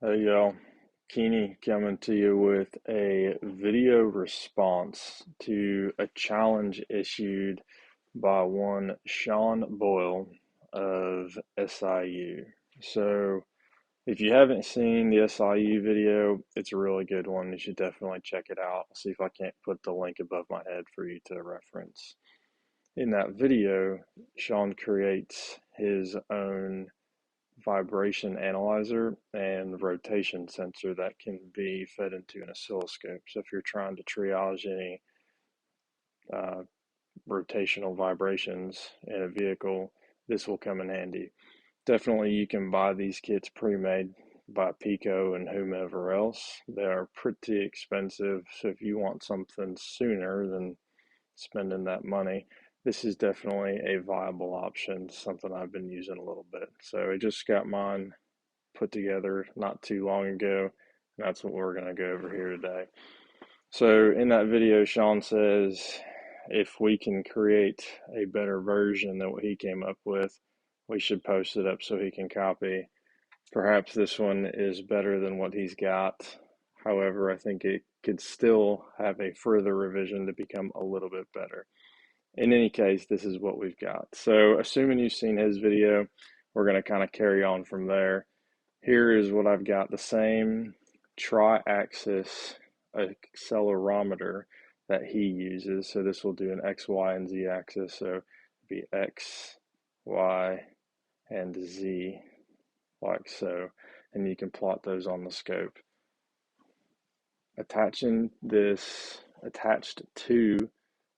Hey y'all, Keeney coming to you with a video response to a challenge issued by one Sean Boyle of SIU. So if you haven't seen the SIU video, it's a really good one. You should definitely check it out. I'll see if I can't put the link above my head for you to reference. In that video, Sean creates his own vibration analyzer and rotation sensor that can be fed into an oscilloscope. So if you're trying to triage any uh, rotational vibrations in a vehicle, this will come in handy. Definitely you can buy these kits pre-made by Pico and whomever else. They are pretty expensive, so if you want something sooner than spending that money, this is definitely a viable option, something I've been using a little bit. So I just got mine put together not too long ago. And that's what we're going to go over here today. So in that video, Sean says if we can create a better version than what he came up with, we should post it up so he can copy. Perhaps this one is better than what he's got. However, I think it could still have a further revision to become a little bit better. In any case, this is what we've got. So assuming you've seen his video, we're going to kind of carry on from there. Here is what I've got, the same tri-axis accelerometer that he uses. So this will do an X, Y, and Z axis. So it'd be X, Y, and Z, like so. And you can plot those on the scope. Attached to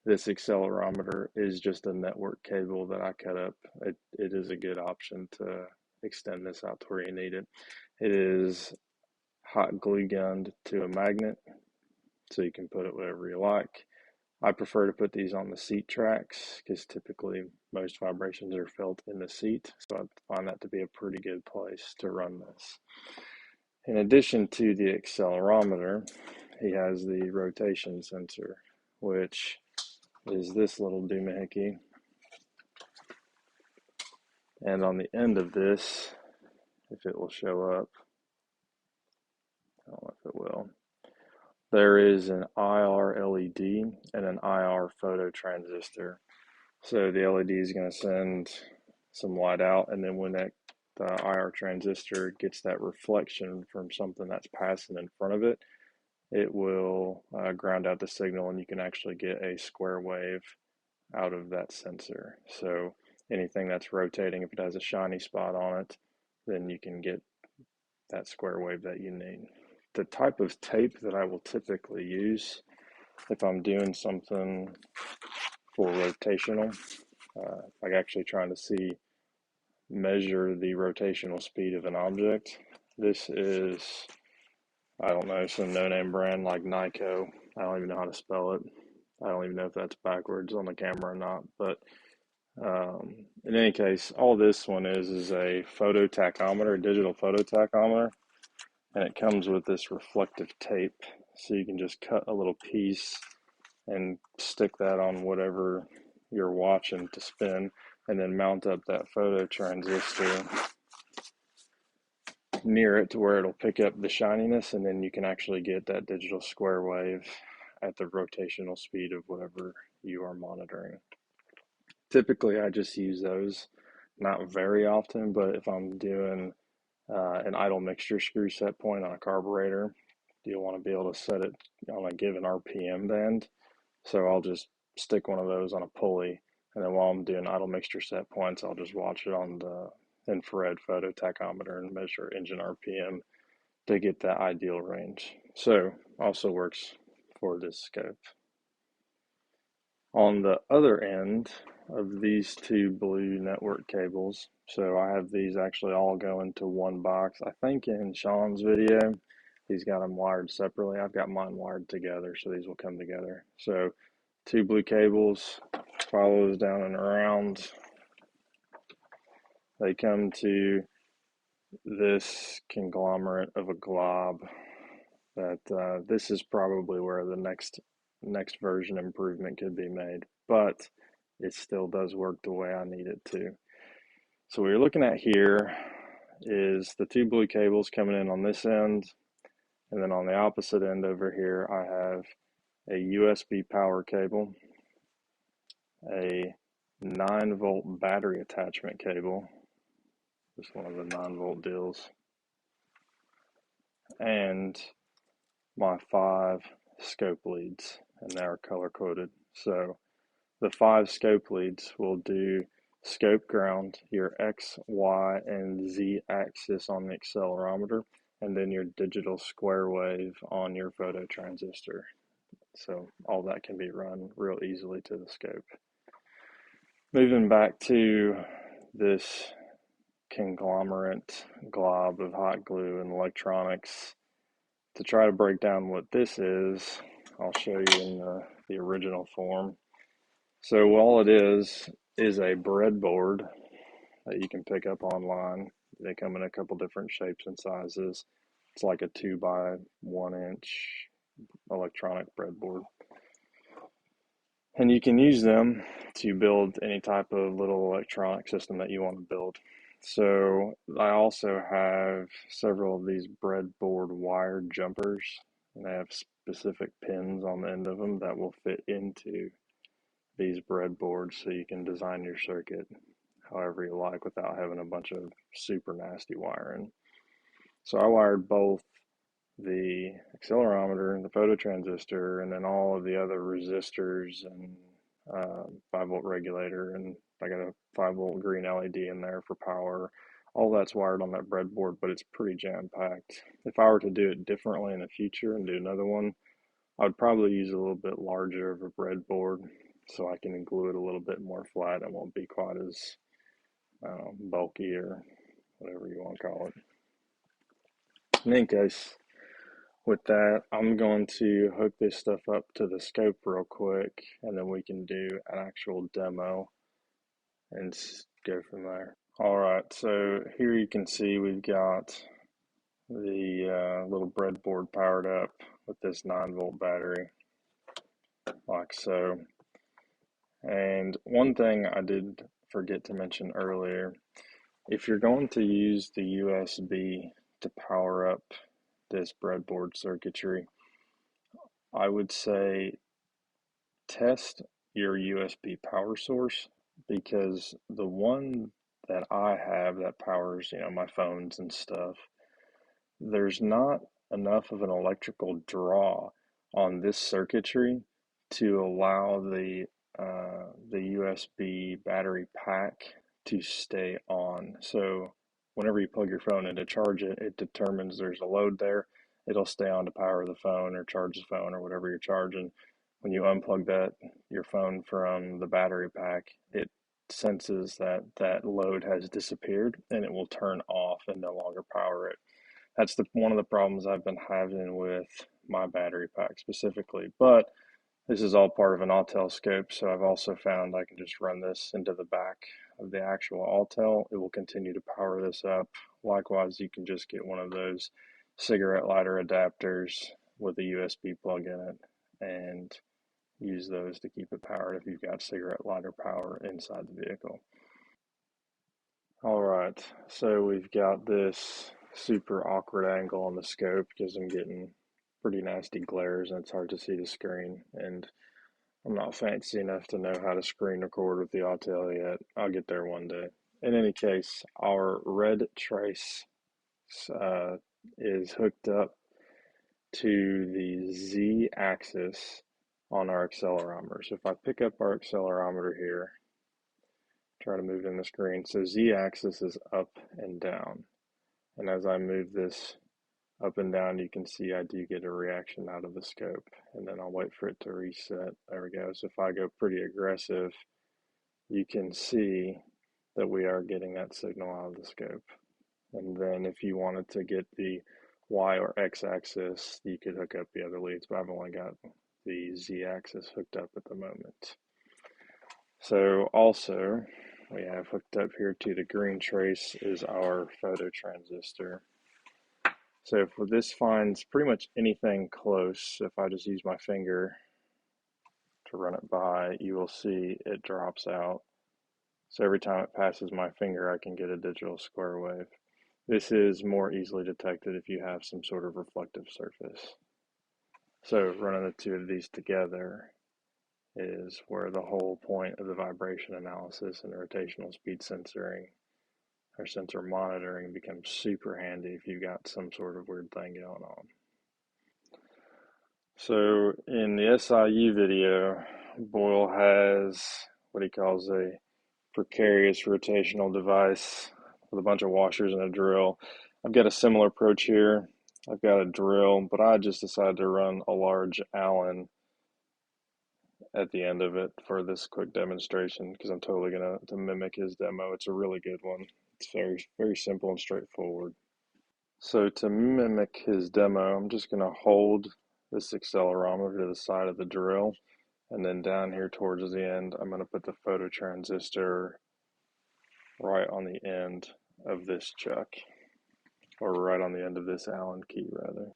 this accelerometer is just a network cable that I cut up. It is a good option to extend this out to where you need it. It is hot glue gunned to a magnet, so you can put it wherever you like. I prefer to put these on the seat tracks because typically most vibrations are felt in the seat, so I find that to be a pretty good place to run this. In addition to the accelerometer, he has the rotation sensor, which is this little doohickey. And on the end of this, if it will show up, I don't know if it will, there is an IR LED and an IR photo transistor. So the LED is going to send some light out, and then when the IR transistor gets that reflection from something that's passing in front of it, it will ground out the signal, and you can actually get a square wave out of that sensor. So anything that's rotating, if it has a shiny spot on it, then you can get that square wave that you need. The type of tape that I will typically use if I'm doing something for rotational, like actually trying to measure the rotational speed of an object. This is, I don't know, some no-name brand like Nyko. I don't even know how to spell it. I don't even know if that's backwards on the camera or not, but in any case, all this one is a phototachometer, a digital phototachometer, and it comes with this reflective tape. So you can just cut a little piece and stick that on whatever you're watching to spin, and then mount up that photo transistor near it to where it'll pick up the shininess, and then you can actually get that digital square wave at the rotational speed of whatever you are monitoring. Typically, I just use those, not very often, but if I'm doing an idle mixture screw set point on a carburetor, you'll want to be able to set it on a given RPM band. So I'll just stick one of those on a pulley, and then while I'm doing idle mixture set points, I'll just watch it on the infrared photo tachometer and measure engine RPM to get that ideal range. So also works for this scope. On the other end of these two blue network cables, so I have these actually all go into one box. I think in Sean's video, he's got them wired separately. I've got mine wired together, so these will come together. So two blue cables, follows down and around. They come to this conglomerate of a glob that this is probably where the next version improvement could be made, but it still does work the way I need it to. So what you're looking at here is the two blue cables coming in on this end, and then on the opposite end over here, I have a USB power cable, a 9-volt battery attachment cable, just one of the 9-volt deals, and my 5 scope leads, and they are color coded. So the 5 scope leads will do scope ground, your X, Y, and Z axis on the accelerometer, and then your digital square wave on your phototransistor. So all that can be run real easily to the scope. Moving back to this conglomerate glob of hot glue and electronics, to try to break down what this is, I'll show you in the original form. So all it is a breadboard that you can pick up online. They come in a couple different shapes and sizes. It's like a 2 by 1 inch electronic breadboard. And you can use them to build any type of little electronic system that you want to build. So I also have several of these breadboard wire jumpers, and they have specific pins on the end of them that will fit into these breadboards, so you can design your circuit however you like without having a bunch of super nasty wiring. So I wired both the accelerometer, the phototransistor, and then all of the other resistors and 5-volt regulator, and I got a 5-volt green LED in there for power. All that's wired on that breadboard, but it's pretty jam-packed. If I were to do it differently in the future and do another one, I would probably use a little bit larger of a breadboard so I can glue it a little bit more flat and won't be quite as bulky or whatever you want to call it. In any case, with that, I'm going to hook this stuff up to the scope real quick, and then we can do an actual demo and go from there. All right, so here you can see we've got the little breadboard powered up with this 9-volt battery, like so. And one thing I did forget to mention earlier, if you're going to use the USB to power up this breadboard circuitry, I would say test your USB power source, because the one that I have that powers, my phones and stuff, there's not enough of an electrical draw on this circuitry to allow the USB battery pack to stay on. So whenever you plug your phone in to charge it, it determines there's a load there. It'll stay on to power the phone or charge the phone or whatever you're charging. When you unplug your phone from the battery pack, it senses that that load has disappeared and it will turn off and no longer power it. That's one of the problems I've been having with my battery pack specifically. But this is all part of an Autel scope, so I've also found I can just run this into the back of the actual Autel. It will continue to power this up. Likewise, you can just get one of those cigarette lighter adapters with a USB plug in it and use those to keep it powered if you've got cigarette lighter power inside the vehicle. All right, so we've got this super awkward angle on the scope because I'm getting pretty nasty glares and it's hard to see the screen, and I'm not fancy enough to know how to screen record with the Autel yet. I'll get there one day. In any case, our red trace is hooked up to the Z axis on our accelerometer. So if I pick up our accelerometer here, try to move in the screen. So Z axis is up and down. And as I move this up and down, you can see I do get a reaction out of the scope, and then I'll wait for it to reset. There we go. So if I go pretty aggressive, you can see that we are getting that signal out of the scope. And then if you wanted to get the Y or X axis, you could hook up the other leads, but I've only got the Z axis hooked up at the moment. So also we have hooked up here to the green trace is our phototransistor. So if this finds pretty much anything close, if I just use my finger to run it by, you will see it drops out. So every time it passes my finger, I can get a digital square wave. This is more easily detected if you have some sort of reflective surface. So running the two of these together is where the whole point of the vibration analysis and rotational speed censoring or sensor monitoring becomes super handy if you've got some sort of weird thing going on. So in the SIU video, Boyle has what he calls a precarious rotational device with a bunch of washers and a drill. I've got a similar approach here. I've got a drill, but I just decided to run a large Allen at the end of it for this quick demonstration because I'm totally going to mimic his demo. It's a really good one. It's very, very simple and straightforward. So to mimic his demo, I'm just going to hold this accelerometer to the side of the drill, and then down here towards the end, I'm going to put the phototransistor right on the end of this chuck, or right on the end of this Allen key rather.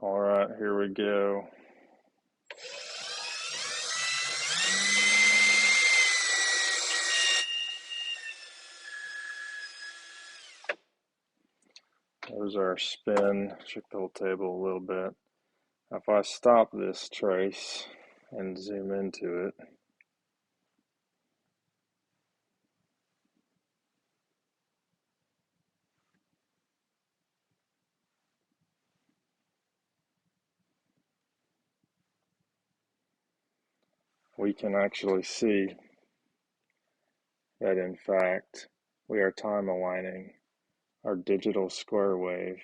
All right, here we go. There's our spin. Shook the whole table a little bit. Now if I stop this trace and zoom into it, we can actually see that in fact we are time aligning our digital square wave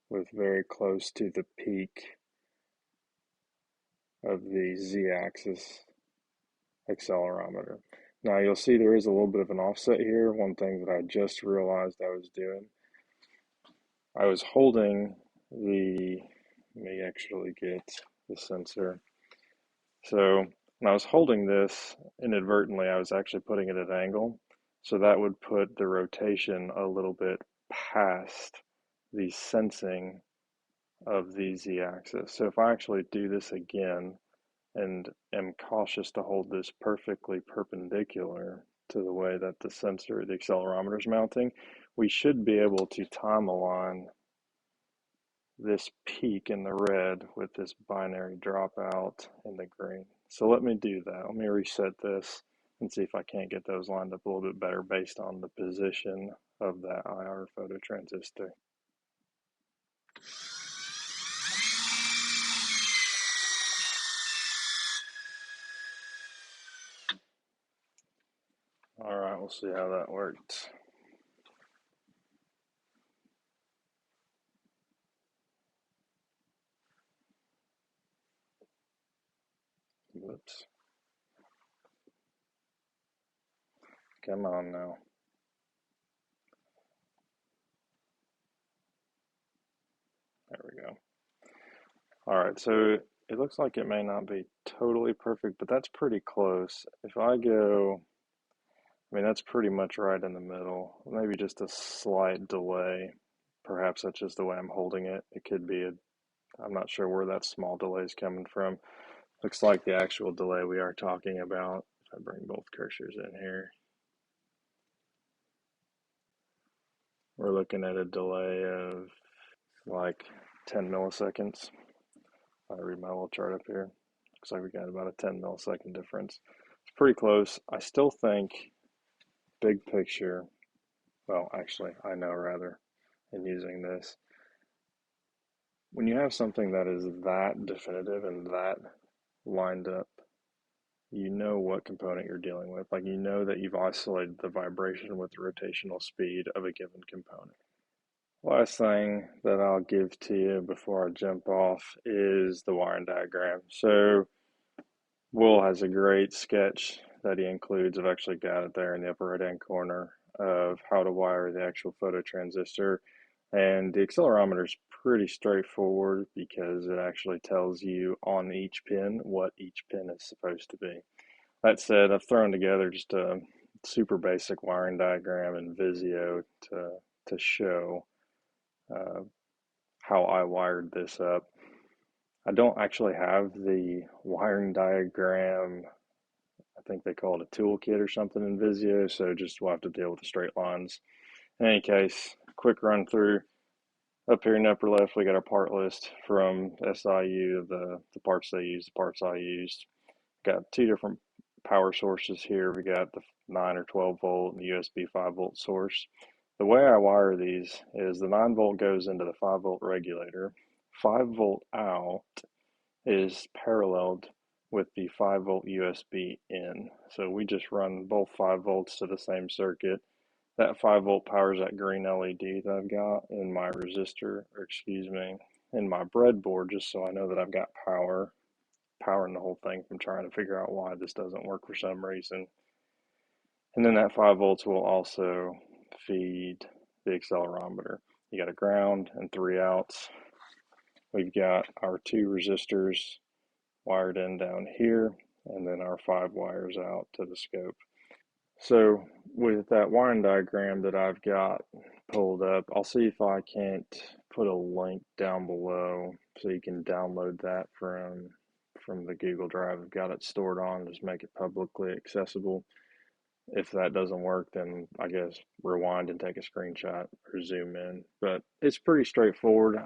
with very close to the peak of the z-axis accelerometer. Now you'll see there is a little bit of an offset here. One thing that I just realized I was doing, I was holding the, let me actually get the sensor. So when I was holding this inadvertently, I was actually putting it at an angle. So that would put the rotation a little bit past the sensing of the z-axis. So if I actually do this again and am cautious to hold this perfectly perpendicular to the way that the sensor, the accelerometer is mounting, we should be able to time align this peak in the red with this binary dropout in the green. So let me do that. Let me reset this and see if I can't get those lined up a little bit better based on the position of that IR phototransistor. All right, we'll see how that worked. Whoops. Come on now. There we go. All right, so it looks like it may not be totally perfect, but that's pretty close. If I go, I mean, that's pretty much right in the middle. Maybe just a slight delay. Perhaps that's just the way I'm holding it. It could be I'm not sure where that small delay is coming from. Looks like the actual delay we are talking about, if I bring both cursors in here, we're looking at a delay of like 10 milliseconds. I read my little chart up here. Looks like we got about a 10 millisecond difference. It's pretty close. I still think big picture, well, actually, I know rather, in using this, when you have something that is that definitive and that lined up, you know what component you're dealing with. Like, you know that you've isolated the vibration with the rotational speed of a given component. Last thing that I'll give to you before I jump off is the wiring diagram. So Will has a great sketch that he includes. I've actually got it there in the upper right hand corner of how to wire the actual phototransistor. And the accelerometer is pretty straightforward because it actually tells you on each pin what each pin is supposed to be. That said, I've thrown together just a super basic wiring diagram in Visio to show uh, how I wired this up. I don't actually have the wiring diagram. I think they call it a toolkit or something in Visio, so just we'll have to deal with the straight lines. In any case, quick run through. Up here in the upper left, we got our part list from SIU, the parts they use, the parts I used. Got two different power sources here. We got the 9 or 12 volt and the USB 5 volt source. The way I wire these is the 9 volt goes into the 5 volt regulator. 5 volt out is paralleled with the 5 volt USB in. So we just run both 5 volts to the same circuit. That 5 volt powers that green LED that I've got in my resistor, or excuse me, in my breadboard, just so I know that I've got powering the whole thing from trying to figure out why this doesn't work for some reason. And then that 5 volts will also feed the accelerometer. You got a ground and 3 outs. We've got our 2 resistors wired in down here, and then our 5 wires out to the scope. So with that wiring diagram that I've got pulled up, I'll see if I can't put a link down below so you can download that from the Google Drive I've got it stored on, just make it publicly accessible. If that doesn't work, then I guess rewind and take a screenshot or zoom in. But it's pretty straightforward.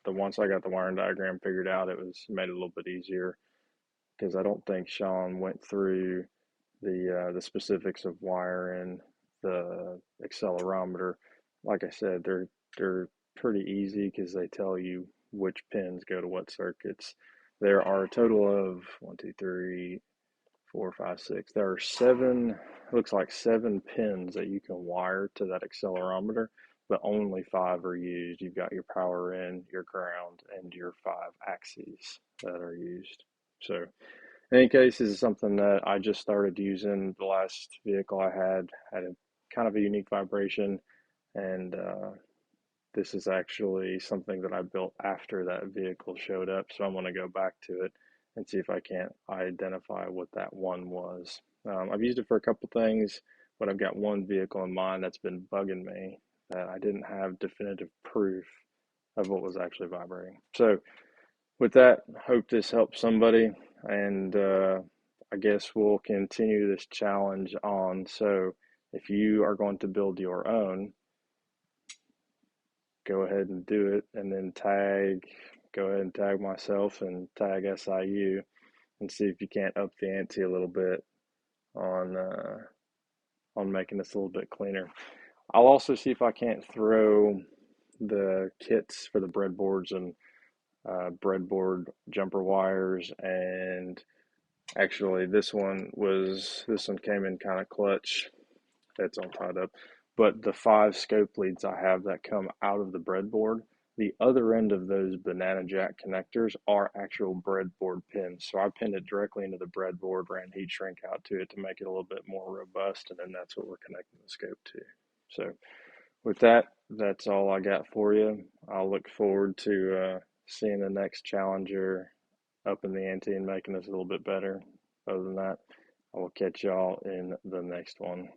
Once I got the wiring diagram figured out, it made it a little bit easier, because I don't think Sean went through the specifics of wiring the accelerometer. Like I said, they're pretty easy because they tell you which pins go to what circuits. There are a total of 1, 2, 3, 4, 5, 6. There are 7. It looks like 7 pins that you can wire to that accelerometer, but only 5 are used. You've got your power in, your ground, and your 5 axes that are used. So in any case, this is something that I just started using. The last vehicle I had a kind of a unique vibration, and this is actually something that I built after that vehicle showed up. So I'm going to go back to it and see if I can't identify what that one was. I've used it for a couple things, but I've got one vehicle in mind that's been bugging me that I didn't have definitive proof of what was actually vibrating. So with that, hope this helps somebody, and I guess we'll continue this challenge on. So if you are going to build your own, go ahead and do it, and then go ahead and tag myself and tag SIU, and see if you can't up the ante a little bit on making this a little bit cleaner. I'll also see if I can't throw the kits for the breadboards and breadboard jumper wires, and actually this one came in kind of clutch. It's all tied up, but the 5 scope leads I have that come out of the breadboard, the other end of those banana jack connectors are actual breadboard pins. So I pinned it directly into the breadboard, ran heat shrink out to it to make it a little bit more robust, and then that's what we're connecting the scope to. So with that, that's all I got for you. I'll look forward to seeing the next challenger up in the ante and making us a little bit better. Other than that, I will catch y'all in the next one.